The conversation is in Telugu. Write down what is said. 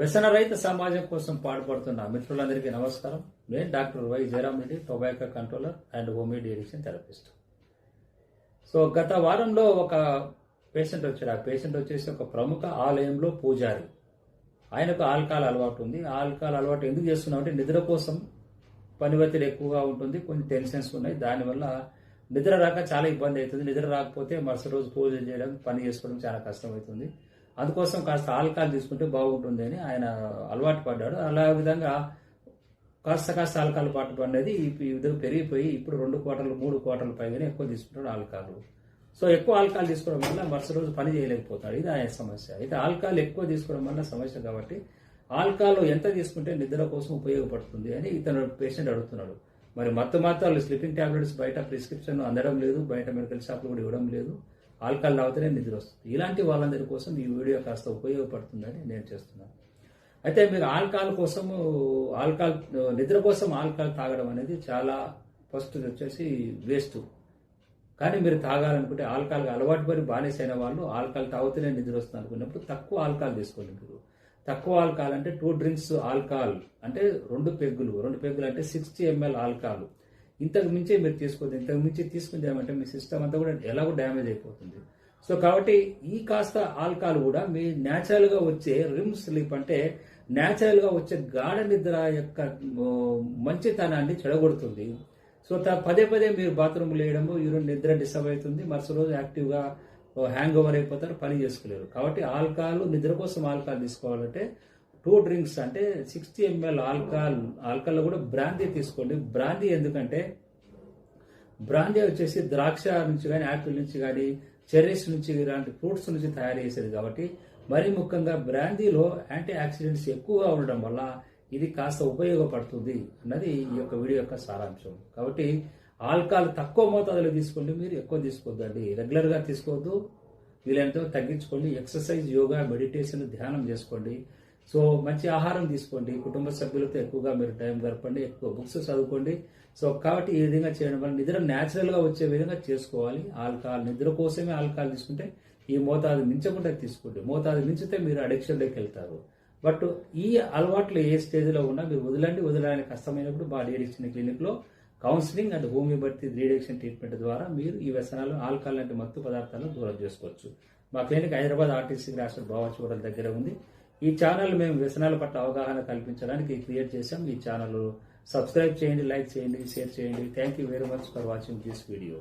వ్యసన రహిత సమాజం కోసం పాటుపడుతున్న మిత్రులందరికీ నమస్కారం. నేను doctor why Jayaram Reddy, tobacco controller and homeo addiction therapist. So గత వారంలో ఒక పేషెంట్ వచ్చాడు. ఆ పేషెంట్ వచ్చేసి ఒక ప్రముఖ ఆలయంలో పూజారి. ఆయనకు ఆల్కహాల్ అలవాటు ఉంది. ఆల్కహాల్ అలవాటు ఎందుకు చేస్తున్నామంటే నిద్ర కోసం. పని ఒత్తిడి ఎక్కువగా ఉంటుంది, కొన్ని టెన్షన్స్ ఉన్నాయి. దానివల్ల నిద్ర రాక చాలా ఇబ్బంది అవుతుంది. నిద్ర రాకపోతే మరుసటి రోజు పూజలు చేయడం, పని చేసుకోవడం చాలా కష్టమవుతుంది. అందుకోసం కాస్త ఆల్కహాల్ తీసుకుంటే బాగుంటుంది అని ఆయన అలవాటు పడ్డాడు. అలా విధంగా కాస్త ఆల్కహాల్ పాటు పడినది ఈ విధంగా పెరిగిపోయి ఇప్పుడు 2 క్వార్టర్లు 3 క్వార్టర్లు పైగానే ఎక్కువ తీసుకుంటాడు ఆల్కహాల్. సో ఎక్కువ ఆల్కహాల్ తీసుకోవడం వల్ల మరుసటి రోజు పని చేయలేకపోతాడు. ఇది ఆయన సమస్య. అయితే ఆల్కహాల్ ఎక్కువ తీసుకోవడం వల్ల సమస్య కాబట్టి ఆల్కహాల్ ఎంత తీసుకుంటే నిద్ర కోసం ఉపయోగపడుతుంది అని ఇతను పేషెంట్ అడుగుతున్నాడు. మరి మత్తులు స్లీపింగ్ టాబ్లెట్స్ బయట ప్రిస్క్రిప్షన్ అందడం లేదు, బయట మెడికల్ షాప్లో కూడా ఇవ్వడం లేదు. ఆల్కహాల్ తాగితేనే నిద్ర వస్తుంది. ఇలాంటి వాళ్ళందరి కోసం ఈ వీడియో కాస్త ఉపయోగపడుతుందని నేను చేస్తున్నాను. అయితే మీరు ఆల్కహాల్ నిద్ర కోసం ఆల్కహాల్ తాగడం అనేది చాలా ఫస్ట్ వచ్చేసి వేస్ట్. కానీ మీరు తాగాలనుకుంటే ఆల్కహాల్ అలవాటు పడి బానిసైన వాళ్ళు ఆల్కహాల్ తాగితేనే నిద్ర వస్తుంది అనుకున్నప్పుడు తక్కువ ఆల్కహాల్ తీసుకోండి. మీరు తక్కువ ఆల్కహాల్ అంటే 2 డ్రింక్స్ ఆల్కహాల్ అంటే 2 పెగ్గులు అంటే 60 ml ఆల్కహాల్. ఇంతకు మించి మీరు తీసుకోవద్దు. ఇంతకు మించి తీసుకుందామంటే మీ సిస్టమ్ అంతా కూడా ఎలాగో డ్యామేజ్ అయిపోతుంది. సో కాబట్టి ఈ కాస్త ఆల్కహాల్ కూడా మీ న్యాచురల్గా వచ్చే రిమ్ స్లీప్ అంటే న్యాచురల్గా వచ్చే గాఢ నిద్ర యొక్క మంచితనాన్ని చెడగొడుతుంది. సో పదే మీరు బాత్రూమ్లో వేయడము, యూరిన్ నిద్ర డిస్టర్బ్ అవుతుంది. మరుసటి రోజు యాక్టివ్గా హ్యాంగ్ ఓవర్ అయిపోతారు, పని చేసుకోలేరు. కాబట్టి నిద్ర కోసం ఆల్కహాల్ తీసుకోవాలంటే 2 డ్రింక్స్ అంటే 60 ml ఆల్కహాల్లో కూడా బ్రాందీ తీసుకోండి. బ్రాందీ ఎందుకంటే బ్రాందీ వచ్చేసి ద్రాక్ష నుంచి కానీ, యాపిల్ నుంచి కానీ, చెర్రీస్ నుంచి ఇలాంటి ఫ్రూట్స్ నుంచి తయారు చేసేది కాబట్టి మరీ ముఖ్యంగా బ్రాందీలో యాంటీ ఆక్సిడెంట్స్ ఎక్కువగా ఉండడం వల్ల ఇది కాస్త ఉపయోగపడుతుంది అన్నది ఈ యొక్క వీడియో యొక్క సారాంశం. కాబట్టి ఆల్కహాల్ తక్కువ మోతాదులో తీసుకోండి, మీరు ఎక్కువ తీసుకోవద్దండి. రెగ్యులర్గా తీసుకోవద్దు, వీలైనంత తగ్గించుకోండి. ఎక్సర్సైజ్, యోగా, మెడిటేషన్, ధ్యానం చేసుకోండి. సో మంచి ఆహారం తీసుకోండి. కుటుంబ సభ్యులతో ఎక్కువగా మీరు టైం గడపండి, ఎక్కువ బుక్స్ చదువుకోండి. సో కాబట్టి ఈ విధంగా చేయడం వల్ల నిద్ర న్యాచురల్గా వచ్చే విధంగా చేసుకోవాలి. నిద్ర కోసమే ఆల్కహాల్ తీసుకుంటే ఈ మోతాదు మించకుండా తీసుకోండి. మోతాదు మించితే మీరు అడిక్షన్లోకి వెళ్తారు. బట్ ఈ అలవాట్లు ఏ స్టేజ్లో ఉన్నా మీరు వదలడానికి కష్టమైనప్పుడు బాడీ అడిక్షన్ క్లినిక్లో counselling and homeopathy reduction treatment ద్వారా మీరు ఈ వ్యసనాలు, ఆల్కహాల్ లాంటి మత్తు పదార్థాలను దూరం చేసుకోవచ్చు. మా క్లినిక్ హైదరాబాద్ ఆర్టీసీ రాష్ట్ర భావచూడల దగ్గర ఉంది. ఈ ఛానల్ మేము వ్యసనాల పట్ల అవగాహన కల్పించడానికి క్రియేట్ చేశాం. ఈ ఛానల్ సబ్స్క్రైబ్ చేయండి, లైక్ చేయండి, షేర్ చేయండి. Thank you very much for watching this video.